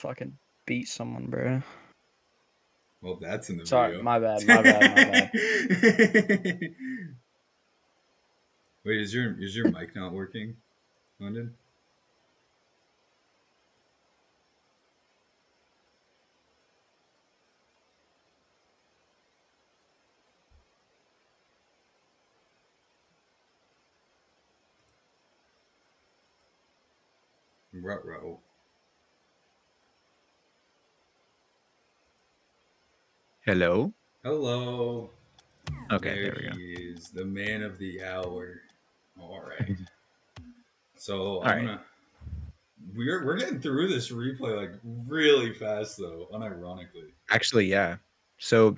fucking beat someone, bro. Well, that's in the Sorry, video. my bad, my bad, my bad. Wait, is your mic not working, London? Ruh-roh. Hello? Hello. Okay, There there we go. he is, the man of the hour. All right. So All I'm right. gonna. We're getting through this replay like really fast though, unironically. Actually, yeah. So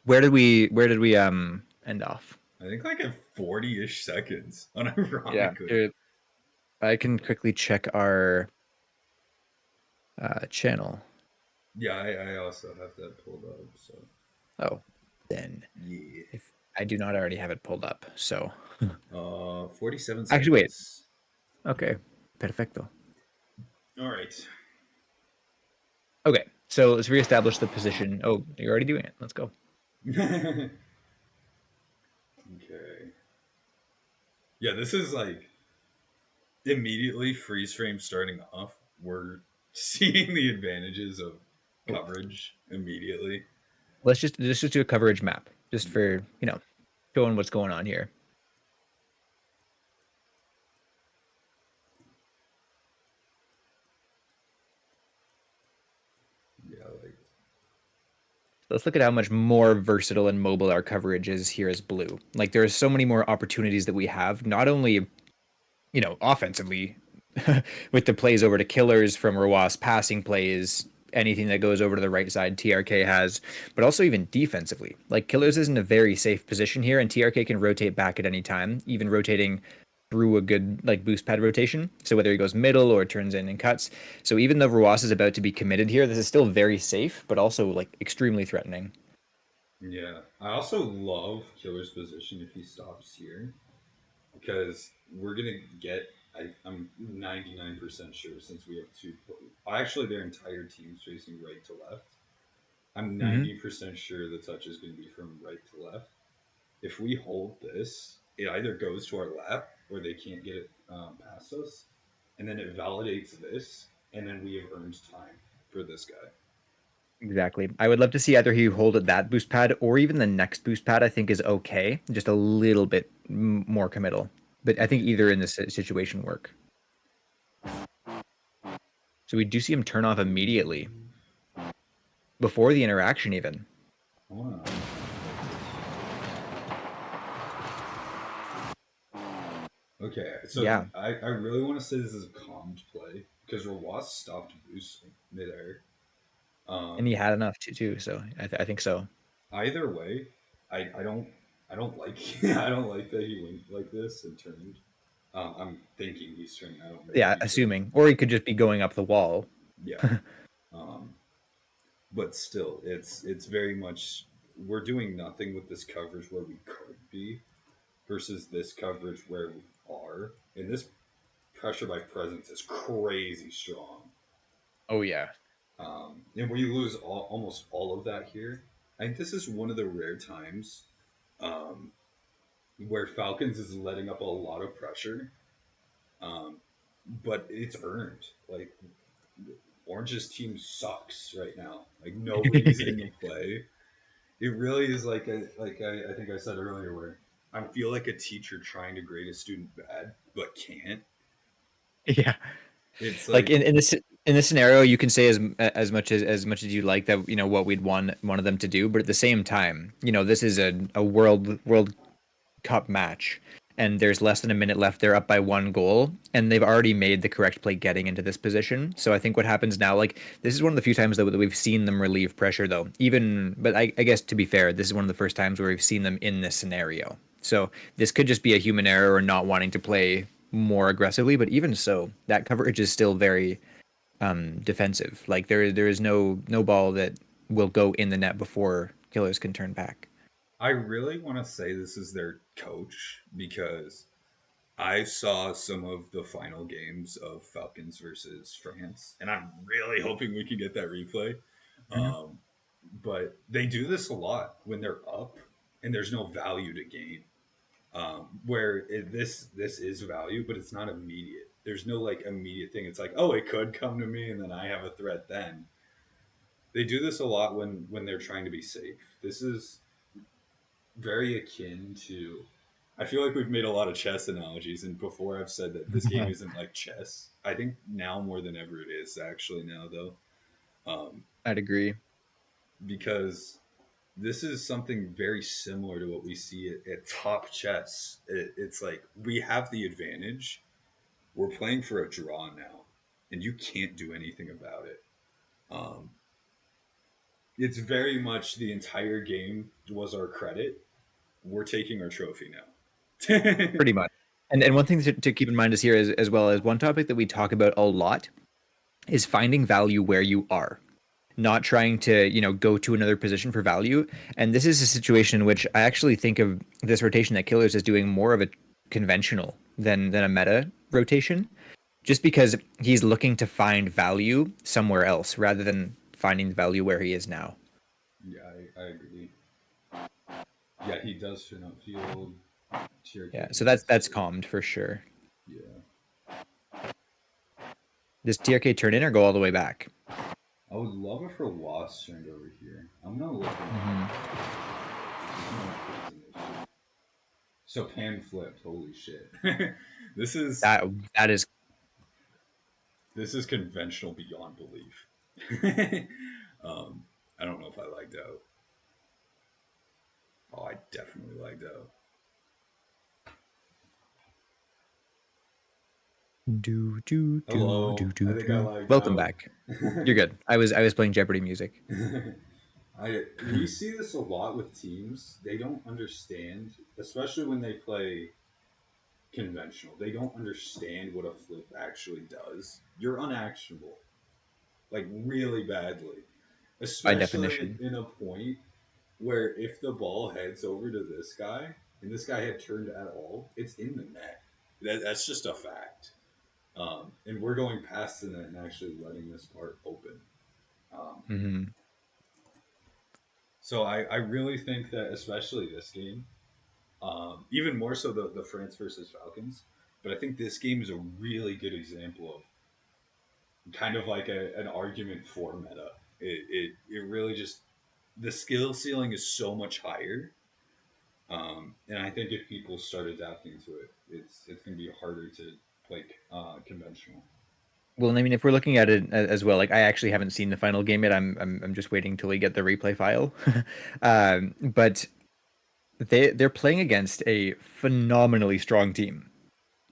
where did we end off? I think like at 40-ish seconds, Yeah. unironically. Here, I can quickly check our channel. Yeah, I also have that pulled up. So Oh, then yeah. if I do not already have it pulled up, so 47 actually wait. seconds. Okay, perfecto. All right. Okay, so let's reestablish the position. Oh, you're already doing it. Let's go. Okay. Yeah, this is like immediately freeze frame starting off. We're seeing the advantages of Oh, coverage immediately. let's just do a coverage map, just for showing what's going on here. Yeah, like Let's look at how much more versatile and mobile our coverage is here as blue. Like there are so many more opportunities that we have, not only offensively with the plays over to killers from Rawas, passing plays, anything that goes over to the right side, TRK has, but also even defensively. Like killers is in a very safe position here, and TRK can rotate back at any time, even rotating through a good like boost pad rotation. So whether he goes middle or turns in and cuts. So even though Rawas is about to be committed here, this is still very safe, but also like extremely threatening. yeah. I also love Killer's position if he stops here because we're gonna get. I'm 99% sure since we have two. Actually, their entire team's facing right to left. I'm Mm-hmm. 90% sure the touch is going to be from right to left. If we hold this, it either goes to our lap or they can't get it past us, and then it validates this, and then we have earned time for this guy. Exactly. I would love to see either he hold at that boost pad or even the next boost pad. I think is okay, just a little bit more committal. But I think Yeah. either in this situation work. So we do see him turn off immediately before the interaction even. I want to Okay, so Yeah, I really want to say this is a calmed play because Rawas stopped boosting midair. and he Um, had enough too. So I think so. Either way, I don't like I don't like that he went like this and turned. I'm thinking he's turning. I don't know if Yeah, he turned. assuming, or he could just be going up the wall. Yeah. Um, but still, it's very much we're doing nothing with this coverage where we could be versus this coverage where we are. And this pressure by presence is crazy strong. Oh yeah. And we lose almost all of that here. I think this is one of the rare times um, where Falcons is letting up a lot of pressure, um, but it's earned. Like Orange's team sucks right now. Like nobody's in the play. It really is I think I said earlier where I feel like a teacher trying to grade a student bad but can't. Yeah. It's Like like in this scenario, you can say as much as you like that what we'd want one of them to do, but at the same time, this is a world cup match, and there's less than a minute left. They're up by 1 goal, and they've already made the correct play getting into this position. So I think what happens now, like this is one of the few times that we've seen them relieve pressure, though. But I guess to be fair, this is one of the first times where we've seen them in this scenario. So this could just be a human error or not wanting to play more aggressively. But even so, that coverage is still very defensive. Like there is no ball that will go in the net before killers can turn back. I really want to say this is their coach because I saw some of the final games of Falcons versus France, and I'm really hoping we can get that replay. Mhm. Um, but they do this a lot when they're up, and there's no value to gain. This is value, but it's not immediate. There's no like immediate thing. It's like, oh, it could come to me, and then I have a threat. Then they do this a lot when they're trying to be safe. This is very akin to. I feel like we've made a lot of chess analogies, and before I've said that this game isn't like chess. I think now more than ever it is actually now though, um, I'd agree. because this is something very similar to what we see at top chess. It's like we have the advantage. We're playing for a draw now, and you can't do anything about it. Um, it's very much the entire game was our credit. We're taking our trophy now. Pretty much. And one thing to keep in mind is here as well as one topic that we talk about a lot is finding value where you are, not trying to, go to another position for value. And this is a situation in which I actually think of this rotation that Killers is doing more of a conventional than a meta rotation, just because he's looking to find value somewhere else rather than finding the value where he is now. Yeah, I agree. Yeah, he does turn up field. Yeah, so that's calmed for sure. Yeah. Does TRK turn in or go all the way back? I would love it for Wasp turned over here. I'm gonna look at So pan flipped, holy shit. this is That is this is conventional beyond belief. I don't know if I liked out. Oh, I definitely liked out. Hello. I think I liked Welcome out. back. You're good. I was playing Jeopardy music. We see this a lot with teams. They don't understand, especially when they play conventional. They don't understand what a flip actually does. You're unactionable, like really badly, By especially definition. in a point where if the ball heads over to this guy and this guy had turned at all, it's in the net. That's just a fact. And we're going past the net and actually letting this part open. Um, Mm-hmm. so I really think that, especially this game, even more so the France versus Falcons, but I think this game is a really good example of kind of like an argument for meta. It really just the skill ceiling is so much higher, and I think if people start adapting to it, it's going to be harder to play conventional. Well, I mean, if we're looking at it as well, like I actually haven't seen the final game yet. I'm just waiting till we get the replay file. But they're playing against a phenomenally strong team,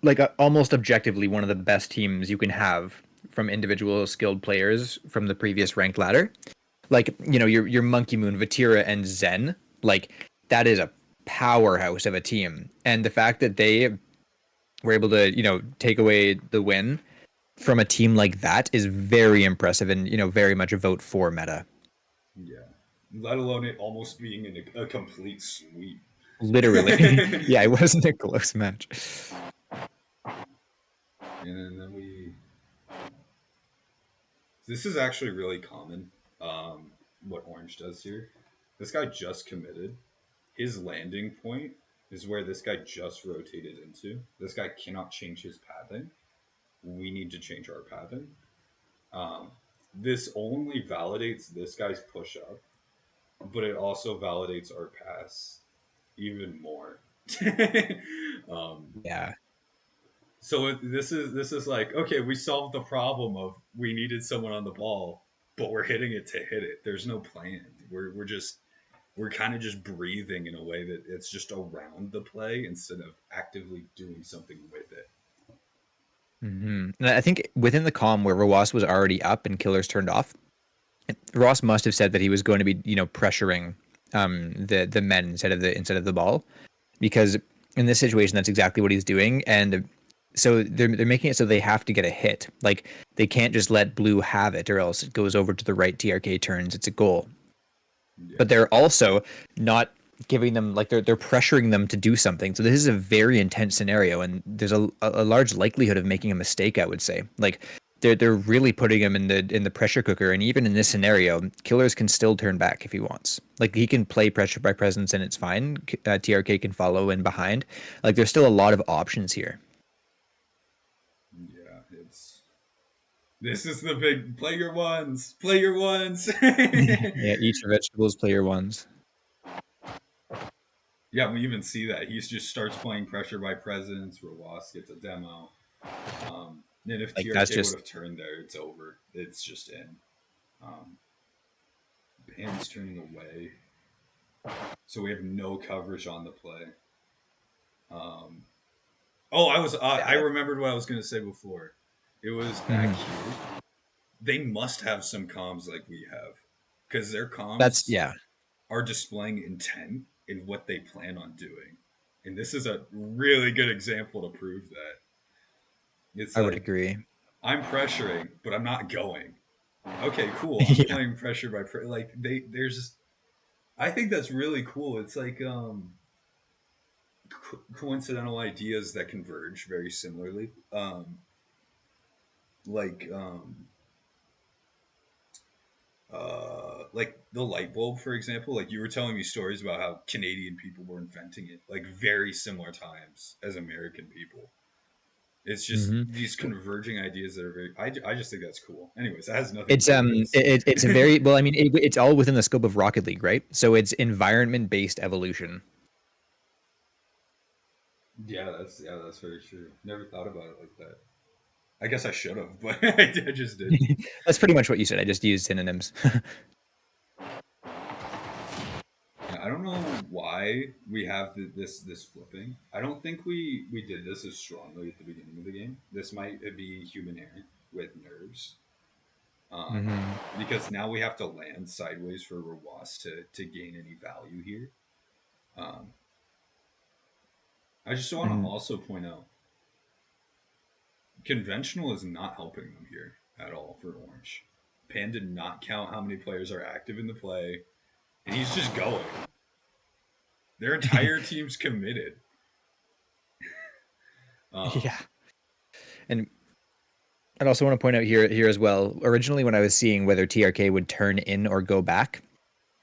like almost objectively one of the best teams you can have from individual skilled players from the previous ranked ladder. Like your Monkey Moon, Vatira, and Zen. Like that is a powerhouse of a team, and the fact that they were able to take away the win from a team like that is very impressive and very much a vote for meta. Yeah, let alone it almost being a complete sweep. Literally. Yeah, it wasn't a close match. And then we. This is actually really common. What Orange does here. This guy just committed. His landing point is where this guy just rotated into. This guy cannot change his pathing. We need to change our pathing. Um, this only validates this guy's push up, but it also validates our pass even more. um, Yeah. so this is like, okay, we solved the problem of we needed someone on the ball, but we're hitting it to hit it. There's no plan. We're kind of just breathing in a way that it's just around the play instead of actively doing something with it. Mm-hmm. And I think within the calm where Roas was already up and Killers turned off, Ross must have said that he was going to be, pressuring the men instead of the ball, because in this situation that's exactly what he's doing, and so they're making it so they have to get a hit. Like they can't just let blue have it, or else it goes over to the right. TRK turns, it's a goal. Yeah. But they're also not giving them like they're pressuring them to do something. So this is a very intense scenario, and there's a large likelihood of making a mistake. I would say like they're really putting him in the pressure cooker, and even in this scenario, Killers can still turn back if he wants. Like he can play pressure by presence, and it's fine. TRK can follow in behind. Like there's still a lot of options here. Yeah, this is the big play your ones, play your ones. Yeah, eat your vegetables, play your ones. Yeah, we even see that he just starts playing pressure by presence. Rawas gets a demo. And if Like that's TRK would just have turned there, it's over. It's just in. Um, Band's turning away, so we have no coverage on the play. Oh, I yeah. remembered what I was going to say before. It was back here. They must have some comms like we have, because their That's comms yeah. are displaying intent in what they plan on doing, and this is a really good example to prove that. It's I would like agree. I'm pressuring, but I'm not going. Okay, cool. I'm Yeah. playing pressure by like there's. I think that's really cool. It's like coincidental ideas that converge very similarly. Like like the light bulb, for example. Like you were telling me stories about how Canadian people were inventing it, like very similar times as American people. It's just hmm these converging ideas that are very. I just think that's cool. Anyways, that has nothing to It's do with this. it's a very well. I mean, it's all within the scope of Rocket League, right? So it's environment based evolution. Yeah, that's very true. Never thought about it like that. I guess I should have, but I just didn't. That's pretty much what you said. I just used synonyms. Yeah, I don't know why we have this flipping. I don't think we did this as strongly at the beginning of the game. This might be human error with nerves, um, hmm because now we have to land sideways for Rawas to gain any value here. Um, I just want to And also point out conventional is not helping them here at all for Orange. Pan did not count how many players are active in the play, and he's just going. Their entire team's committed. yeah, Um, and I'd also want to point out here as well. Originally, when I was seeing whether TRK would turn in or go back,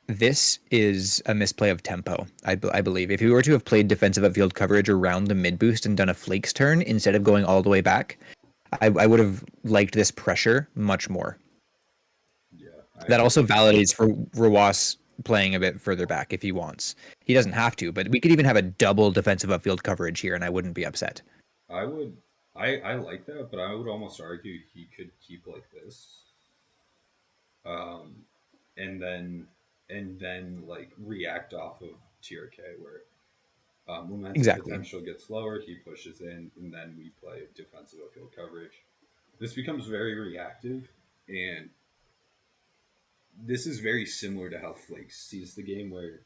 this is a misplay of tempo. I believe if he were to have played defensive outfield coverage around the mid boost and done a flakes turn instead of going all the way back, I would have liked this pressure much more. yeah, That I also think it's validates for Rawas playing a bit further back if he wants. He doesn't have to, but we could even have a double defensive outfield coverage here, and I wouldn't be upset. I would I like that, but I would almost argue he could keep like this, um, and then like react off of TRK where momentum Exactly. potential gets lower, he pushes in, and then we play defensive outfield coverage. This becomes very reactive, and this is very similar to how Flake sees the game, where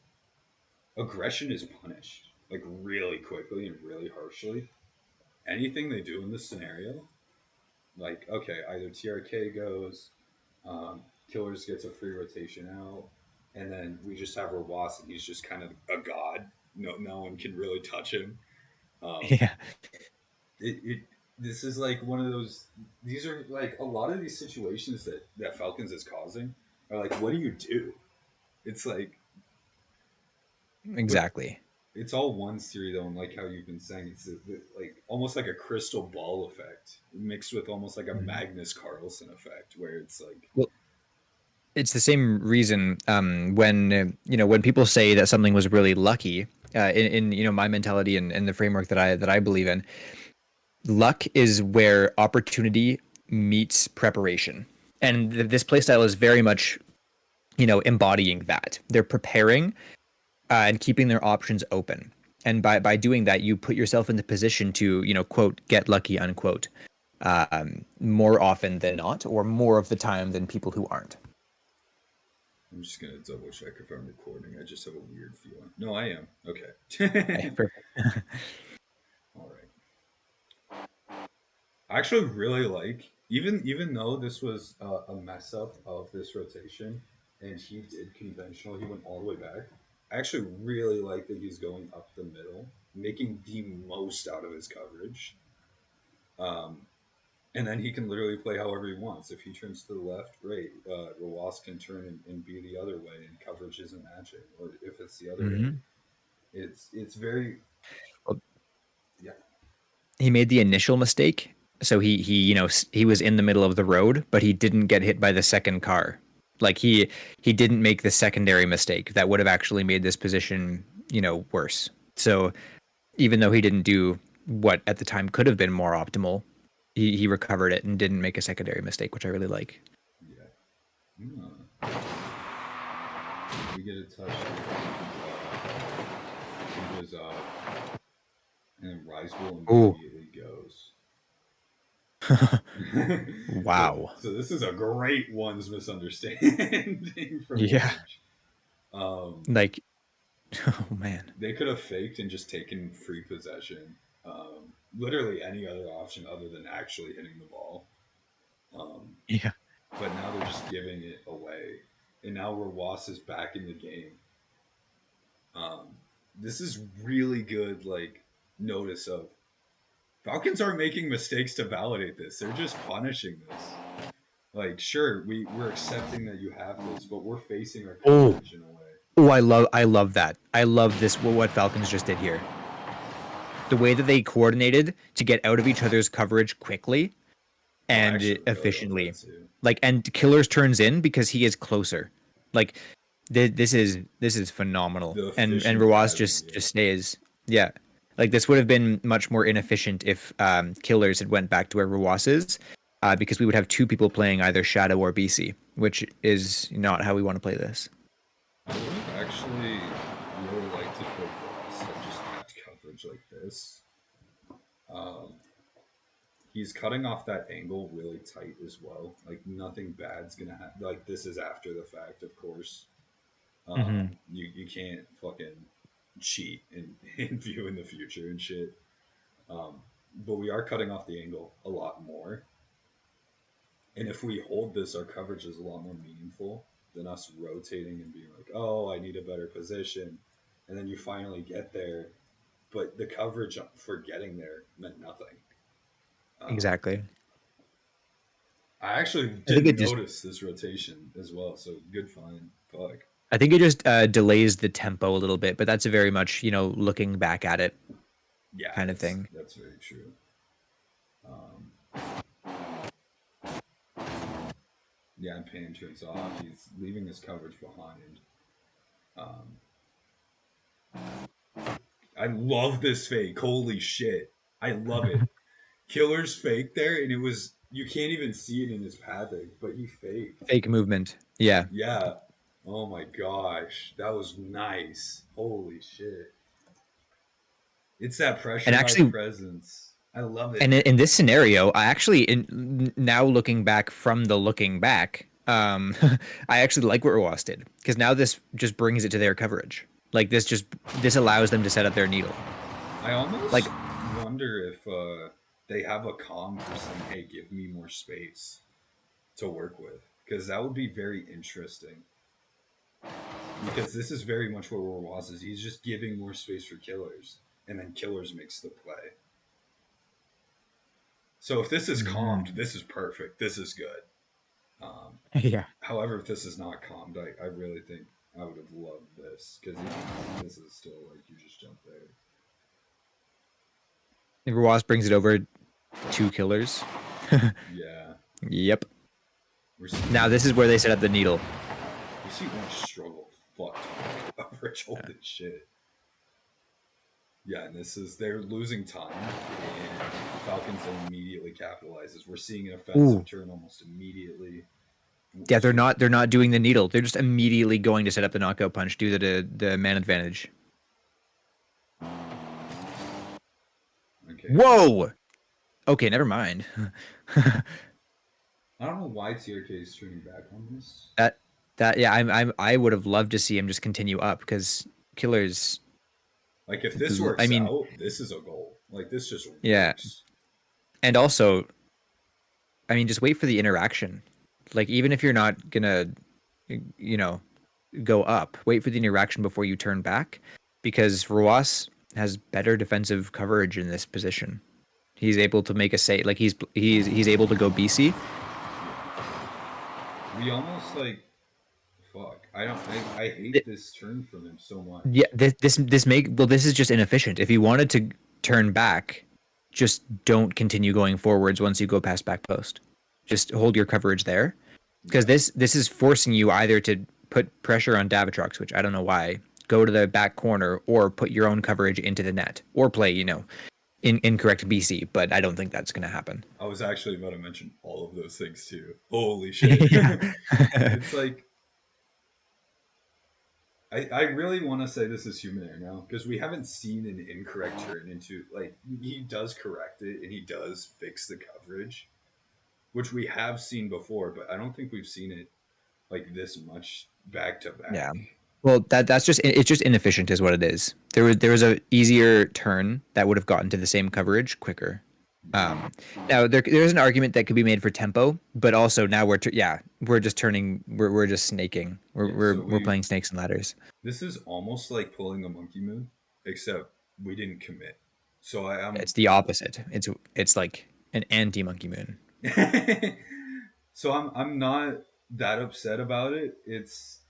aggression is punished like really quickly and really harshly. Anything they do in this scenario, like okay, either TRK goes, Killers gets a free rotation out, and then we just have Rawas, and he's just kind of a god. No one can really touch him. Um, Yeah. it this is like one of those. These are like a lot of these situations that Falcons is causing are like, what do you do? It's like what Exactly. it's all one theory though, and like how you've been saying, it's like almost like a crystal ball effect mixed with almost like a Mhm. Magnus Carlsen effect, where it's like, Well, it's the same reason when when people say that something was really lucky in my mentality and the framework that I believe in. Luck is where opportunity meets preparation, and this playstyle is very much embodying that. They're preparing and keeping their options open, and by doing that, you put yourself in the position to quote get lucky unquote more often than not, or more of the time than people who aren't. I'm just gonna double check if I'm recording. I just have a weird feeling. No, I am. Okay, Okay. perfect. All right. I actually really like, even though this was a mess up of this rotation, and he did conventional. He went all the way back. I actually really like that he's going up the middle, making the most out of his coverage. Um, and then he can literally play however he wants. If he turns to the left, great. Rawas can turn and be the other way, and coverage isn't matching. Or if it's the other way, Hmm. it's very Well, yeah. he made the initial mistake, so he was in the middle of the road, but he didn't get hit by the second car. Like he didn't make the secondary mistake that would have actually made this position worse. So even though he didn't do what at the time could have been more optimal, he recovered it and didn't make a secondary mistake, which I really like. Yeah. Hmm. We get a touch. He was and then Riseball Oh, immediately goes. wow. So this is a great one's misunderstanding from Yeah. Orange. Um, Like, oh man. they could have faked and just taken free possession. Literally any other option other than actually hitting the ball. Um, Yeah. but now they're just giving it away. And now Rawas is back in the game. Um, this is really good, like, notice of Falcons aren't making mistakes to validate this. They're just punishing this. Like, sure, we're accepting that you have this, but we're facing our Oh, coverage in a way. oh, I love that. I love this. What Falcons just did here. The way that they coordinated to get out of each other's coverage quickly Oh, I and actually really love efficiently. that too. Like, and Killers turns in because he is closer. Like, this is phenomenal. The And efficient Rawaz pattern, just stays. Yeah. Like this would have been much more inefficient if Killers had went back to where Rawaz is, because we would have two people playing either Shadow or BC, which is not how we want to play this. I would have actually really liked it if Ross had just kept coverage like this. Um, he's cutting off that angle really tight as well. Like nothing bad's gonna happen. Like this is after the fact, of course. Hmm. You can't fucking cheat and view in the future and shit. Um, but we are cutting off the angle a lot more. And if we hold this, our coverage is a lot more meaningful than us rotating and being like, oh, I need a better position. And then you finally get there, but the coverage for getting there meant nothing. Um, Exactly. I actually I think didn't it just notice this rotation as well, so good find. Fuck. I think it just delays the tempo a little bit, but that's a very much looking back at it Yeah, kind of that's thing. that's very true. Um, yeah, and Payne turns off. He's leaving his coverage behind. Um, I love this fake. Holy shit. I love it. Killer's fake there, and it was you can't even see it in his pathing, but he faked. Fake movement. Yeah. Yeah. Oh my gosh, that was nice. Holy shit. It's that And pressure high actually, presence. I love it. and in this scenario, I actually, now looking back from the looking back, I actually like what Roas did because now this just brings it to their coverage. Like this allows them to set up their needle. I almost Like wonder if they have a calm for saying, "Hey, give me more space to work with," because that would be very interesting. Because this is very much what Warwas is. He's just giving more space for Killers, and then Killers makes the play. So if this is calmed, this is perfect. This is good. Um, yeah, however, if this is not calmed, I really think I would have loved this because this is still like you just jump there. Roas brings it over two killers. Yeah, Yep. we're seeing Now this is where they set up the needle. we see one struggle. Fuck coverage. Holy shit. Yeah, and this is they're losing time, and Falcons immediately capitalizes. We're seeing an offensive Ooh. turn almost immediately. Yeah, they're not doing the needle. They're just immediately going to set up the knockout punch due to the man advantage. Okay. Whoa. Okay, never mind. I don't know why TRK is turning back on this. That yeah, I would have loved to see him just continue up because Killers. Like if this I works mean, out, this is a goal. Like this just yeah, works. and also, I mean, just wait for the interaction. Like even if you're not gonna, you know, go up. Wait for the interaction before you turn back, because Roas has better defensive coverage in this position. He's able to make a save. Like he's able to go BC. We almost like fuck. I hate this turn from him so much. Yeah, this is just inefficient. If you wanted to turn back, just don't continue going forwards once you go past back post. Just hold your coverage there, because Yeah. this is forcing you either to put pressure on Davitrox, which I don't know why, go to the back corner, or put your own coverage into the net, or play incorrect BC. But I don't think that's gonna happen. I was actually about to mention all of those things too. Holy shit. Yeah. It's like I really want to say this is human error now because we haven't seen an incorrect turn into like he does correct it and he does fix the coverage, which we have seen before, but I don't think we've seen it like this much back to Yeah. back. Well, that's just it's just inefficient, is what it is. There was a easier turn that would have gotten to the same coverage quicker. Now there's an argument that could be made for tempo, but also now we're just turning we're just snaking. We're Yeah, we're so we're playing snakes and ladders. this is almost like pulling a monkey move, except we didn't commit. So I am It's the opposite. It's like an anti monkey moon. so I'm not that upset about it. It's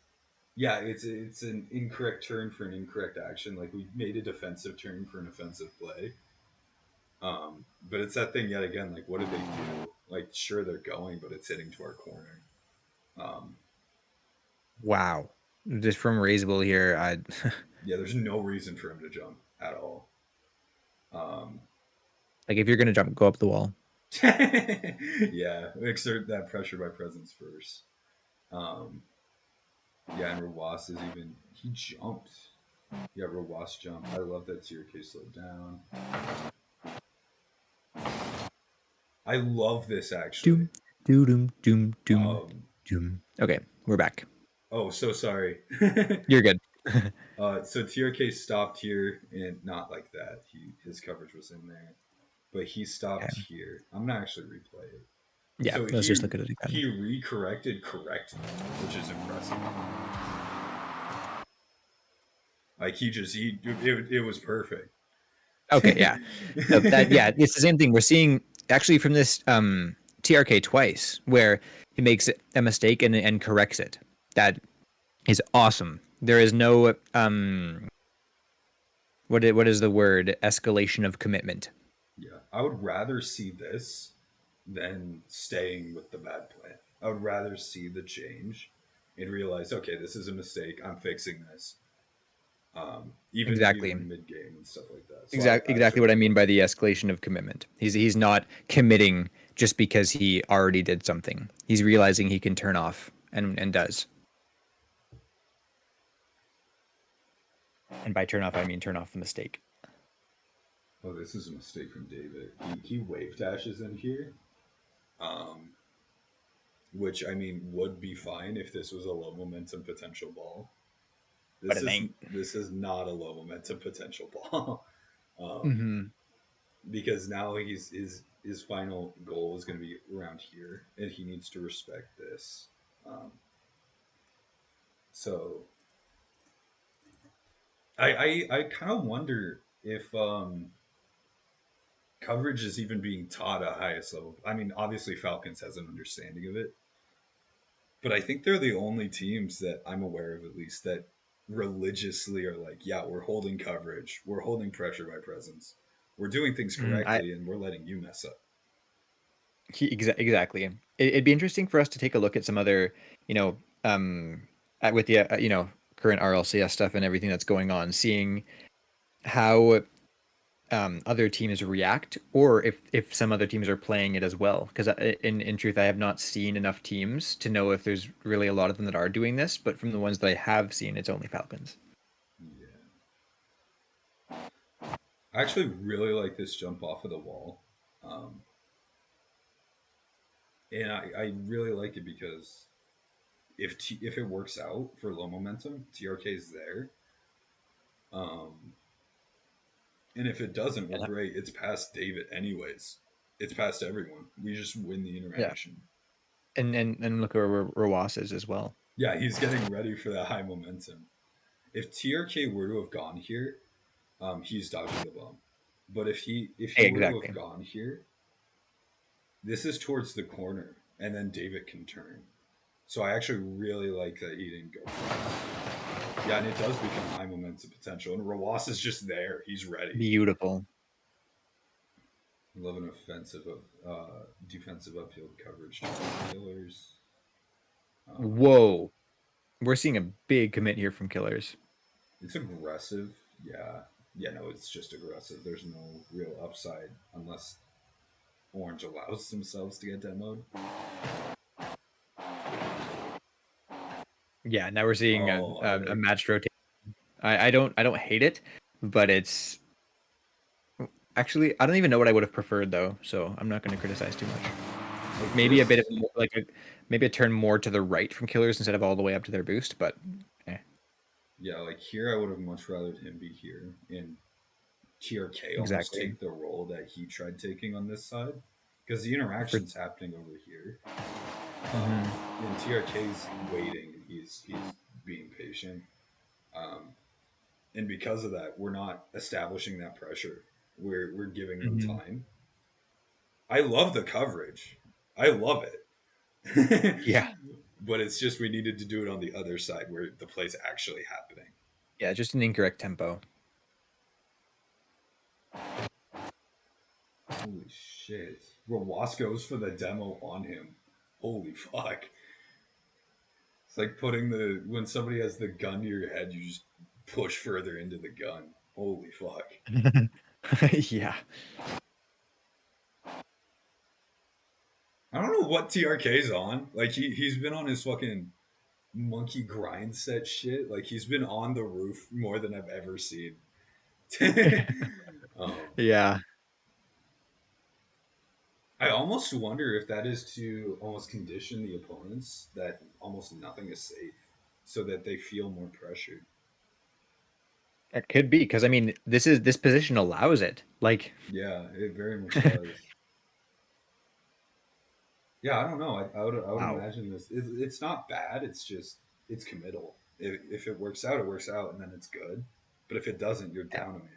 an incorrect turn for an incorrect action. Like we made a defensive turn for an offensive play. But it's that thing yet again. Like what did they do? Like sure they're going, but it's hitting to our corner. Um, Wow. Just from Raisable here, I yeah, there's no reason for him to jump at all. Um, like if you're gonna jump, go up the wall. yeah, exert that pressure by presence first. Um, yeah, and Rawas is even he jumped. Yeah, Rawas jumped. I love that TRK slowed down. I love this actually. Doom. Um, Okay, we're back. oh, so sorry. You're good. So TRK stopped here and not like that. His coverage was in there, but he stopped Okay. here. I'm gonna actually replay it. Yeah, So let's just look at it again. he recorrected correctly, which is impressive. Like it was perfect. Okay, yeah. No, it's the same thing. We're seeing actually from this TRK twice where he makes a mistake and corrects it. That is awesome. There is no what is the word? Escalation of commitment. Yeah, I would rather see this than staying with the bad plan. I would rather see the change and realize, okay, this is a mistake. I'm fixing this. Exactly. Even mid game and stuff like that. So Exactly what I mean by the escalation of commitment. He's not committing just because he already did something. He's realizing he can turn off and does. And by turn off, I mean turn off the mistake. Oh, this is a mistake from David. He wave dashes in here, which I mean would be fine if this was a low momentum potential ball. But it ain't. This is not a low momentum potential ball, Mm-hmm. because now his final goal is going to be around here, and he needs to respect this. So I kind of wonder if coverage is even being taught at highest level. I mean, obviously Falcons has an understanding of it, but I think they're the only teams that I'm aware of, at least, that religiously are like, yeah, we're holding coverage, we're holding pressure by presence, we're doing things correctly, and we're letting you mess up. Exactly. It'd be interesting for us to take a look at some other, with the current RLCS stuff and everything that's going on, seeing how other teams react, or if some other teams are playing it as well. Because in truth, I have not seen enough teams to know if there's really a lot of them that are doing this. But from the ones that I have seen, it's only Falcons. Yeah, I actually really like this jump off of the wall, and I really like it because if it works out for low momentum, TRK is there. And if it doesn't, well, great. It's past David anyways. It's past everyone. We just win the Yeah, interaction. and look where Rawas is as well. Yeah, he's getting ready for that high momentum. If TRK were to have gone here, he's dodging the bump. But if he were to have Exactly. gone here, this is towards the corner, and then David can turn. So I actually really like that he didn't go for this. Yeah, and it does become high momentum potential. And Rawas is just there. He's ready. Beautiful. I love an defensive upfield coverage to killers. Whoa. We're seeing a big commit here from killers. It's aggressive. Yeah. Yeah, no, it's just aggressive. There's no real upside unless Orange allows themselves to get demoed. Yeah, now we're seeing Oh, I a like. matched rotation. I don't hate it, but it's actually I don't even know what I would have preferred though, so I'm not going to criticize too much. Like Maybe a bit of this. maybe a turn more to the right from killers instead of all the way up to their boost, but Yeah, like here, I would have much rather him be here and TRK almost exactly. take the role that he tried taking on this side because the For interaction's happening over here. mhm. And TRK's waiting. He's being patient. Um, and because of that, we're not establishing that pressure. We're giving them Mhm. time. I love the coverage. I love it. Yeah, But it's just we needed to do it on the other side where the play's actually happening. yeah, just an incorrect tempo. Holy shit. Rawas goes for the demo on him. Holy fuck. It's like putting when somebody has the gun to your head, you just push further into the gun. Holy fuck. Yeah. I don't know what TRK's on. Like he's been on his fucking monkey grind set shit. Like he's been on the roof more than I've ever seen. um, Yeah. I almost wonder if that is to almost condition the opponents that almost nothing is safe, so that they feel more pressured. It could be because I mean this position allows it. Like Yeah, it very much does. Yeah, I don't know. I would wow. imagine this. It's not bad. It's just it's committal. If it works out, it works out, and then it's good. But if it doesn't, you're Yeah. down a man.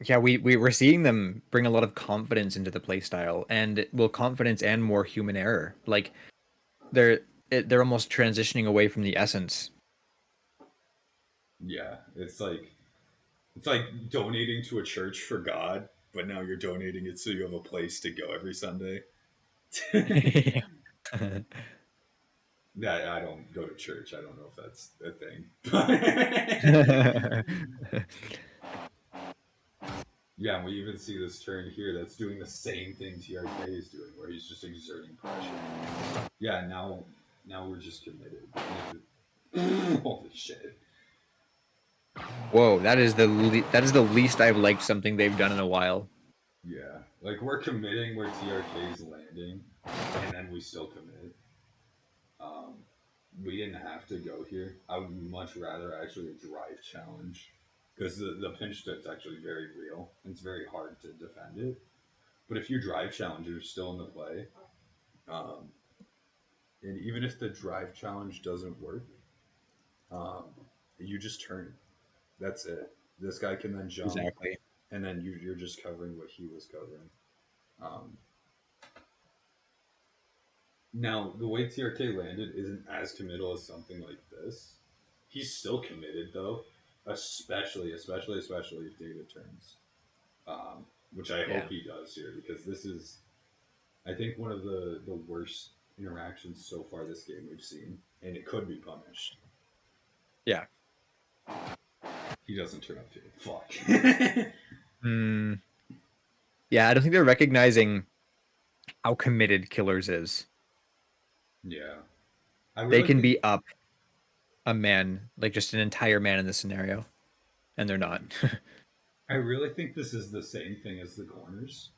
Yeah, we're seeing them bring a lot of confidence into the play style and well confidence and more human error. Like they're they're almost transitioning away from the essence. Yeah, it's like donating to a church for God, but now you're donating it so you have a place to go every Sunday. Yeah. That I don't go to church. I don't know if that's a thing. Yeah, and we even see this turn here that's doing the same thing TRK is doing, where he's just exerting pressure. Yeah, now we're just committed. Holy shit. Whoa, that is the least I've liked something they've done in a while. Yeah, like we're committing where TRK's landing, and then we still commit. Um, we didn't have to go here. I would much rather actually a drive challenge because the pinch hit's actually very real. And it's very hard to defend it. But if you drive challenge, you're still in the play. Um, and even if the drive challenge doesn't work, um, you just turn. That's it. This guy can then jump, Exactly. and then you're just covering what he was covering. Um, Now, the way TRK landed isn't as committal as something like this. He's still committed though, especially if Data turns, which I Yeah. hope he does here because this is, I think, one of the worst interactions so far this game we've seen, and it could be punished. Yeah. He doesn't turn up to it. Fuck. Mm, yeah, I don't think they're recognizing how committed Killers is. Yeah, I They really can think be up a man, like just an entire man in this scenario, and they're not. this is the same thing as the corners.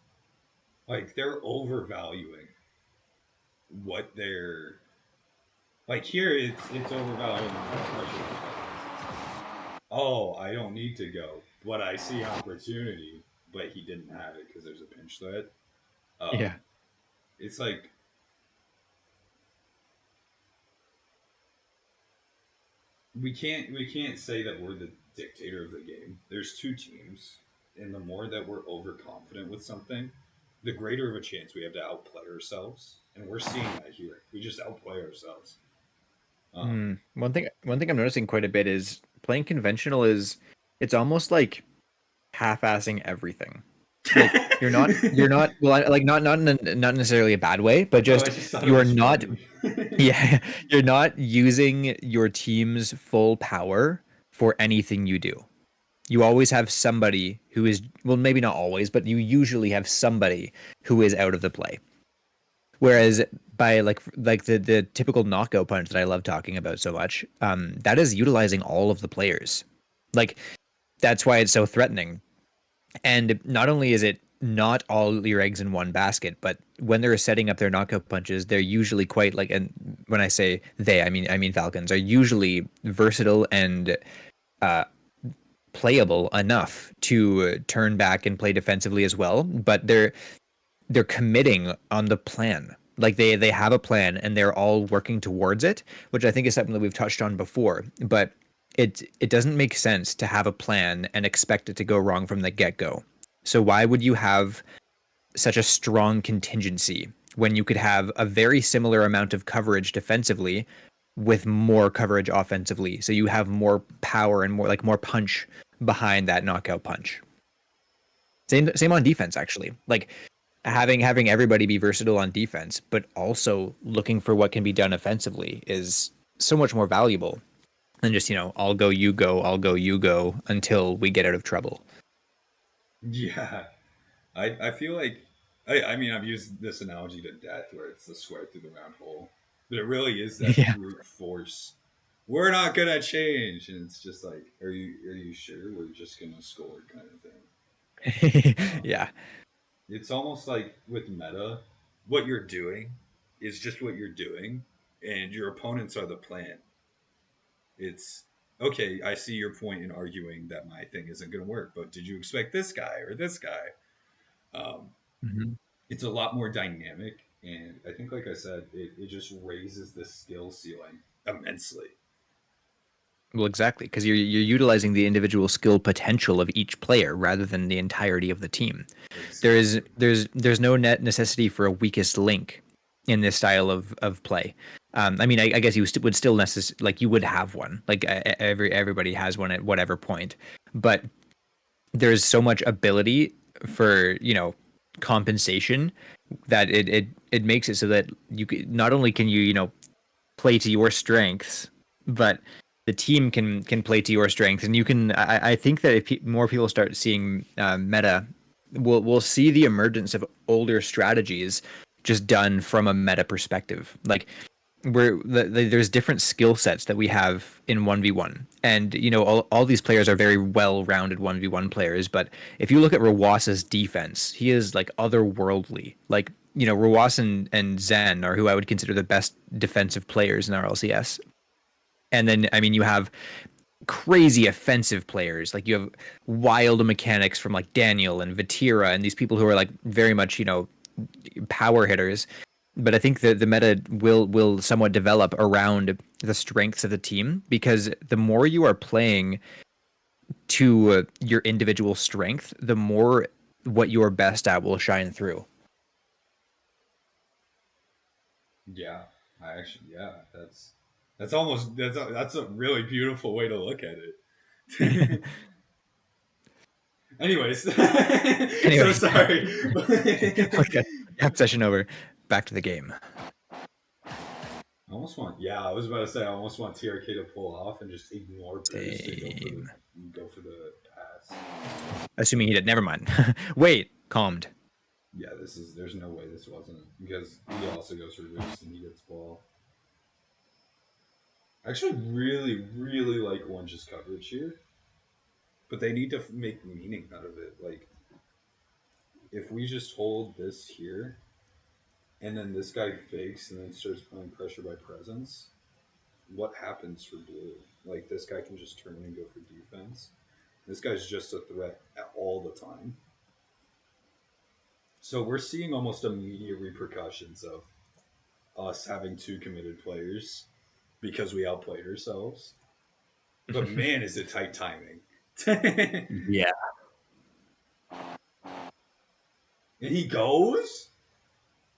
Like they're overvaluing what they're like here. It's overvaluing the pressure. Oh, I don't need to go, but I see opportunity. But he didn't have it because there's a pinch threat. Yeah. Um, it's like we can't say that we're the dictator of the game. There's two teams, and the more that we're overconfident with something, the greater of a chance we have to outplay ourselves. And we're seeing that here. We just outplay ourselves. Um, One thing I'm noticing quite a bit is playing conventional is it's almost like half-assing everything. Like you're not well like not necessarily a bad way, but oh, I just just thought it you're was not funny. yeah, you're not using your team's full power for anything you do. You always have somebody who is, well, maybe not always, but you usually have somebody who is out of the play. Whereas by like the typical knockout punch that I love talking about so much, that is utilizing all of the players. Like that's why it's so threatening. And not only is it not all your eggs in one basket, but when they're setting up their knockout punches, they're usually quite like, and when I say they, I mean Falcons are usually versatile and uh, playable enough to turn back and play defensively as well. But they're committing on the plan. Like they have a plan and they're all working towards it, which I think is something that we've touched on before. But it doesn't make sense to have a plan and expect it to go wrong from the get-go. So why would you have such a strong contingency when you could have a very similar amount of coverage defensively with more coverage offensively? So you have more power and more punch behind that knockout punch. Same on defense actually. Like having everybody be versatile on defense, but also looking for what can be done offensively is so much more valuable than just, I'll go, you go, I'll go, you go until we get out of trouble. Yeah, I feel like I mean I've used this analogy to death where it's the square through the round hole, but it really is that Yeah. brute force. We're not gonna change, and it's just like, are you sure we're just gonna score kind of thing? Um, Yeah. it's almost like with meta, what you're doing is just what you're doing, and your opponents are the plan. It's okay. I see your point in arguing that my thing isn't gonna work, but did you expect this guy or this guy? Um, Mhm. it's a lot more dynamic, and I think, like I said, it just raises the skill ceiling immensely. Well, exactly, because you're utilizing the individual skill potential of each player rather than the entirety of the team. There is Exactly. there's no net necessity for a weakest link in this style of play. I mean, I guess you would still like you would have one. Like everybody has one at whatever point, but there's so much ability for compensation that it makes it so that not only can you play to your strengths, but the team can play to your strengths, and you can. I think that if more people start seeing meta, we'll see the emergence of older strategies just done from a meta perspective. Like there's different skill sets that we have in 1v1, and all these players are very well-rounded 1v1 players. But if you look at Rawasa's defense, he is like otherworldly. Like Rawas and Zen are who I would consider the best defensive players in RLCS. And then I mean you have crazy offensive players. Like you have wild mechanics from like Daniel and Vatira and these people who are like very much power hitters. But I think the meta will somewhat develop around the strengths of the team, because the more you are playing to your individual strength, the more what you're best at will shine through. Yeah, I actually, yeah, that's a really beautiful way to look at it. Anyways, so Anyways, sorry. okay, gap session over. Back to the game. I almost want, yeah, I was about to say, I almost want TRK to pull off and just ignore boost and Same. go for the pass. Assuming he did. Never mind. Wait, calmed. Yeah, there's no way this wasn't, because he also goes for boost and he gets ball. I actually really, really like Orange's coverage here, but they need to make meaning out of it. Like, if we just hold this here, and then this guy fakes and then starts playing pressure by presence, what happens for blue? Like, this guy can just turn and go for defense. This guy's just a threat all the time. So we're seeing almost immediate repercussions of us having two committed players because we outplayed ourselves. But man, is it tight timing. And Yeah. he goes.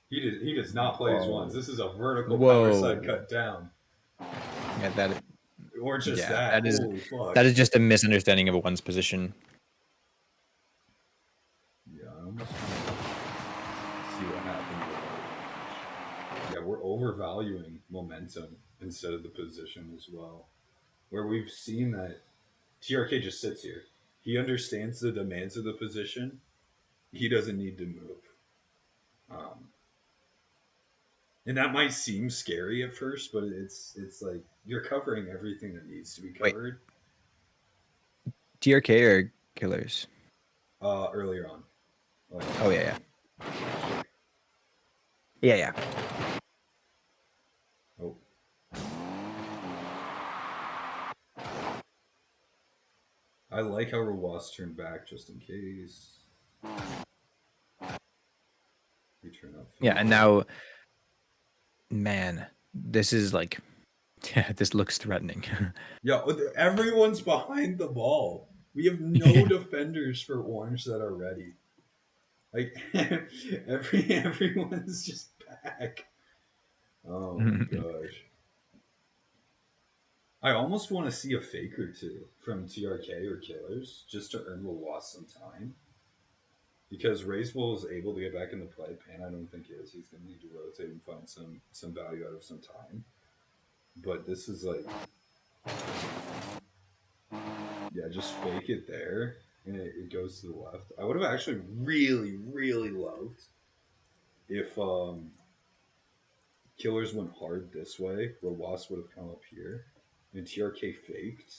He does not play his ones. Whoa. This is a vertical power side Whoa. cut down. Yeah, that. Or just Yeah, that. Holy fuck. that is just a misunderstanding of one's position. Yeah, I almost want to see what happens. Yeah, we're overvaluing momentum instead of the position as well. Where we've seen that TRK just sits here. He understands the demands of the position. He doesn't need to move. And that might seem scary at first, but it's like you're covering everything that needs to be Wait, covered. TRK or killers? Earlier on. Like, Oh yeah, yeah, yeah. oh. I like how Rawas turned back just in case. We turn up. Yeah, and now, man, this is like, this looks threatening. Yeah, everyone's behind the ball. We have no defenders for orange that are ready. Like everyone's just back. Oh my gosh. I almost want to see a fake or two from TRK or Killers just to earn Rawas some time. Because Raiseful is able to get back into play. Pan, I don't think he is. He's going to need to rotate and find some value out of some time. But this is like, yeah, just fake it there, and it goes to the left. I would have actually really, really loved if Killers went hard this way. Rawas would have come up here, and TRK faked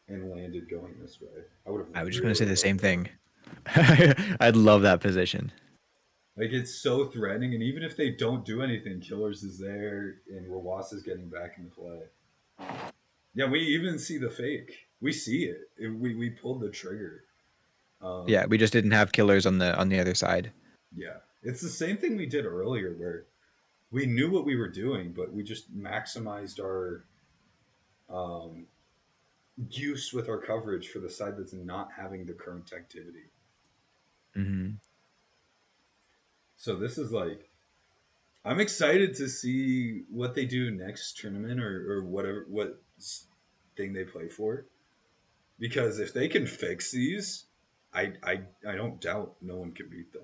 and landed going this way. I would have. I was just gonna say Really the same loved that. thing. I'd love that position. Like it's so threatening, and even if they don't do anything, Killers is there, and Rawas is getting back into play. Yeah, we even see the fake. We see it. We pulled the trigger. Yeah, we just didn't have killers on the other side. Yeah, it's the same thing we did earlier, where we knew what we were doing, but we just maximized our um, use with our coverage for the side that's not having the current activity. Mm-hmm. So this is like I'm excited to see what they do next tournament or whatever what thing they play for. Because if they can fix these, I don't doubt no one can beat them.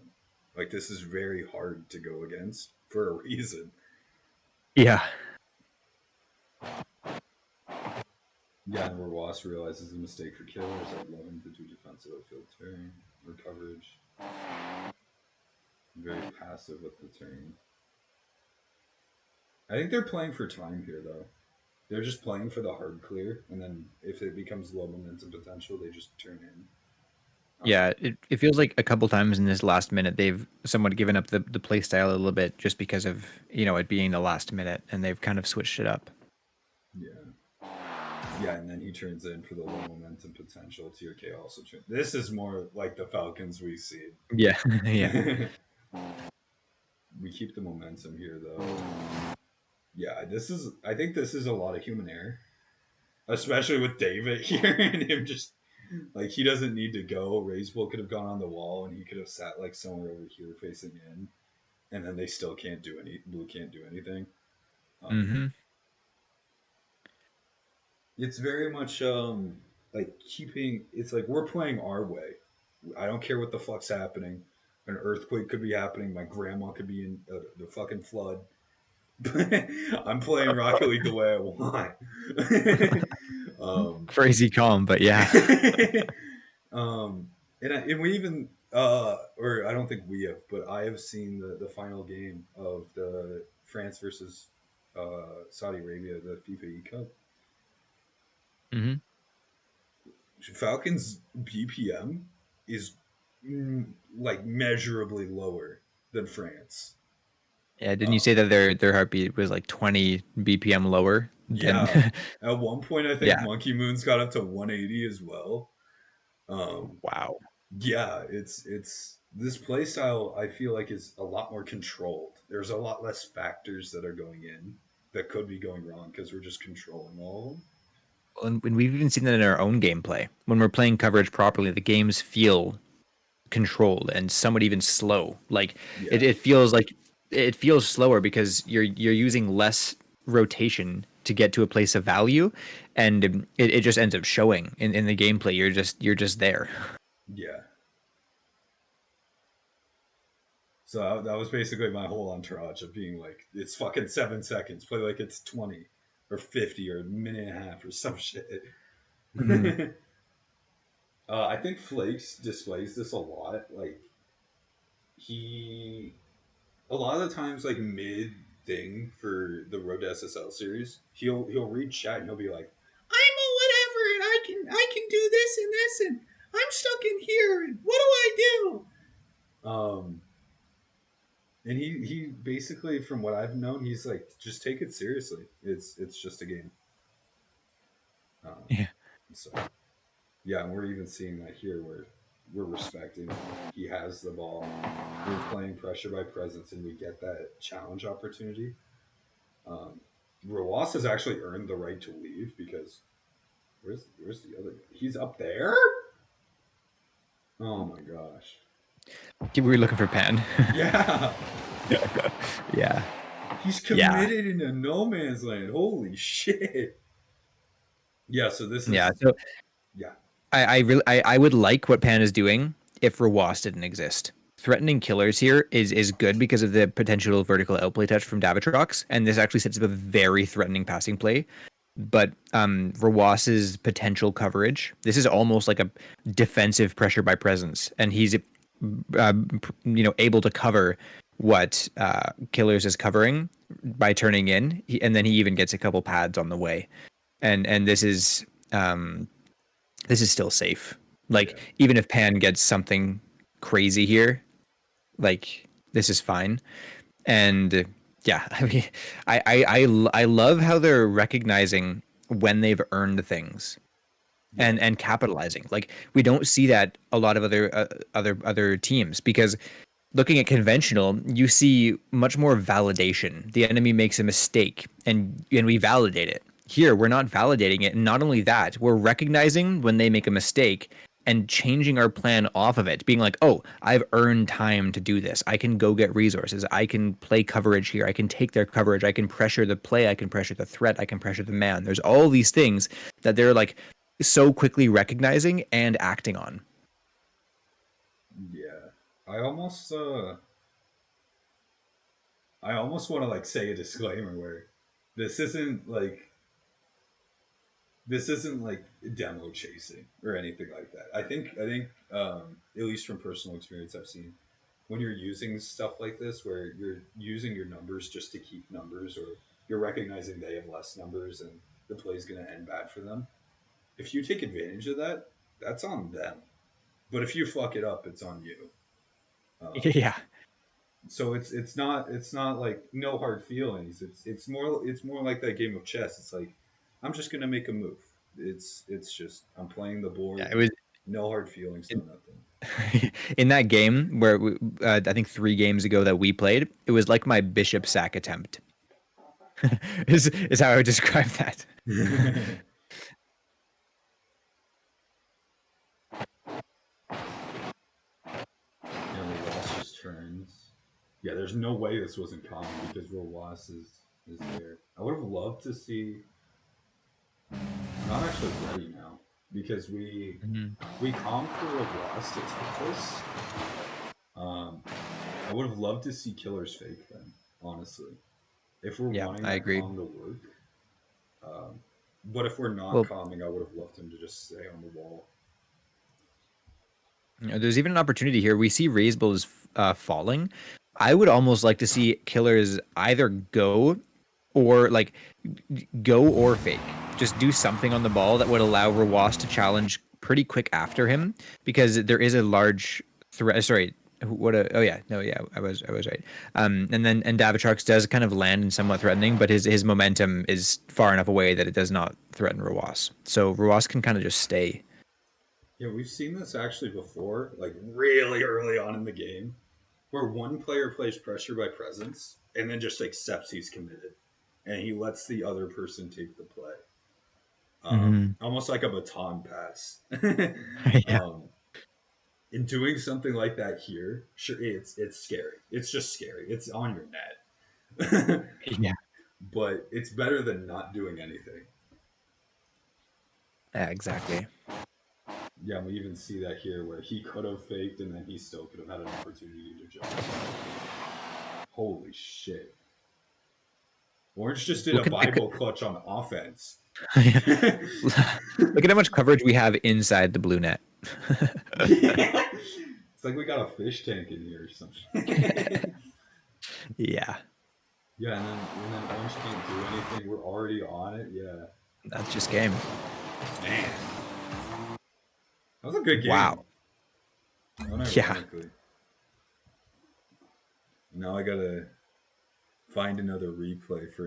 Like this is very hard to go against for a reason. Yeah. Yeah, and where Wass realizes the mistake for Killers, I'd love him to do defensive outfield turn or coverage. Very passive with the turn. I think they're playing for time here though. They're just playing for the hard clear, and then if it becomes low momentum potential, they just turn in. Yeah, it feels like a couple times in this last minute they've somewhat given up the play style a little bit just because of it being the last minute, and they've kind of switched it up. Yeah. Yeah, and then he turns in for the low momentum potential. TRK also turns. This is more like the Falcons we see. Yeah, yeah. We keep the momentum here though. Yeah, I think this is a lot of human error. Especially with David here and him just like he doesn't need to go. Raiseful could have gone on the wall and he could have sat like somewhere over here facing in. And then they still can't do Blue can't do anything. Mm-hmm. It's very much like keeping. It's like we're playing our way. I don't care what the fuck's happening. An earthquake could be happening. My grandma could be in the fucking flood. I'm playing Rocket League the way I want. Crazy calm, but yeah. And we even or I don't think we have, but I have seen the final game of the France versus Saudi Arabia, the FIFA E Cup. Mm-hmm. Falcons BPM is like measurably lower than France. Yeah, didn't you say that their heartbeat was like 20 BPM lower than? Yeah. At one point, I think Yeah. Monkey Moon's got up to 180 as well. Wow. Yeah, it's this play style. I feel like is a lot more controlled. There's a lot less factors that are going in that could be going wrong because we're just controlling all of them. And we've even seen that in our own gameplay. When we're playing coverage properly, the games feel controlled and somewhat even slow. Like Yeah. it feels like it feels slower because you're using less rotation to get to a place of value, and it just ends up showing in the gameplay. You're just there. Yeah. So that was basically my whole entourage of being like, it's fucking 7 seconds. Play like it's 20 or 50 or a minute and a half or some shit. Mhm. I think Flakes displays this a lot. Like, he, a lot of the times, like mid thing for the Road to SSL series, he'll read chat and he'll be like, I'm a whatever and I can do this and this and I'm stuck in here and what do I do? And he basically, from what I've known, he's like, just take it seriously. It's just a game. Um, Yeah. so yeah, and we're even seeing that here where we're respecting. He has the ball. We're playing pressure by presence, and we get that challenge opportunity. Um, Rawas has actually earned the right to leave because where's the other? He's up there. Oh my gosh. We were looking for Pan. Yeah, Yeah. he's Yeah. committed into no man's land. Holy shit. Yeah. So this Yeah. is So yeah. I would like what Pan is doing if Rawas didn't exist. Threatening killers here is good because of the potential vertical outplay touch from Davitrox, and this actually sets up a very threatening passing play. But Rawas's potential coverage, this is almost like a defensive pressure by presence, and he's able to cover what Killers is covering by turning in, and then he even gets a couple pads on the way, and um, this is still safe. Yeah. Like even if Pan gets something crazy here, like this is fine. And yeah, I mean, I love how they're recognizing when they've earned things Yeah. and capitalizing. Like we don't see that a lot of other teams because looking at conventional, you see much more validation. The enemy makes a mistake and we validate it. Here, we're not validating it. And not only that, we're recognizing when they make a mistake and changing our plan off of it, being like, oh, I've earned time to do this. I can go get resources. I can play coverage here. I can take their coverage. I can pressure the play. I can pressure the threat. I can pressure the man. There's all these things that they're like so quickly recognizing and acting on. Yeah. I almost I almost want to like say a disclaimer where this isn't like this isn't like demo chasing or anything like that. I think at least from personal experience I've seen when you're using stuff like this where you're using your numbers just to keep numbers or you're recognizing they have less numbers and the play's going to end bad for them. If you take advantage of that, that's on them. But if you fuck it up, it's on you. Um, Yeah. so it's not like no hard feelings. It's more like that game of chess. It's like I'm just gonna make a move. It's just I'm playing the Yeah. board. It was No hard feelings. No nothing. in that game where I think 3 games ago that we played, it was like my bishop sack attempt. is how I would describe that. And Rowas just turns. Yeah, there's no way this wasn't common because Rowas is there. I would have loved to see. I'm not actually ready now because Mhm. we calmed for Rowas to take this. Um, I would have loved to see Killer's fake then, honestly. If we're Yeah, wanting I that agree. calm to work, um, but if we're not Well, calming, I would have loved him to just stay on the wall. there's even an opportunity here. We see Raiseball is falling. I would almost like to see Killers either go or fake. Just do something on the ball that would allow Rawas to challenge pretty quick after him because there is a large threat. Sorry, oh yeah, no, yeah, I was right. And Davitrox does kind of land in somewhat threatening, but his momentum is far enough away that it does not threaten Rawas. So Rawas can kind of just stay. Yeah, we've seen this actually before, like really early on in the game, where one player plays pressure by presence and then just accepts he's committed, and he lets the other person take the play. almost like a baton pass. Yeah. In doing something like that here, sure, it's scary. It's just scary. It's on your net, Yeah. but it's better than not doing anything. Yeah, exactly. Yeah, we even see that here where he could have faked and then he still could have had an opportunity to jump. Holy shit. Orange just did a Look at the Bible clutch on offense. Look at how much coverage we have inside the blue net. It's like we got a fish tank in here or something. Yeah, Yeah, and then Orange can't do anything. We're already on it. Yeah. that's just game. Man. That was a good game. Wow. Yeah. Unironically. Now I gotta find another replay for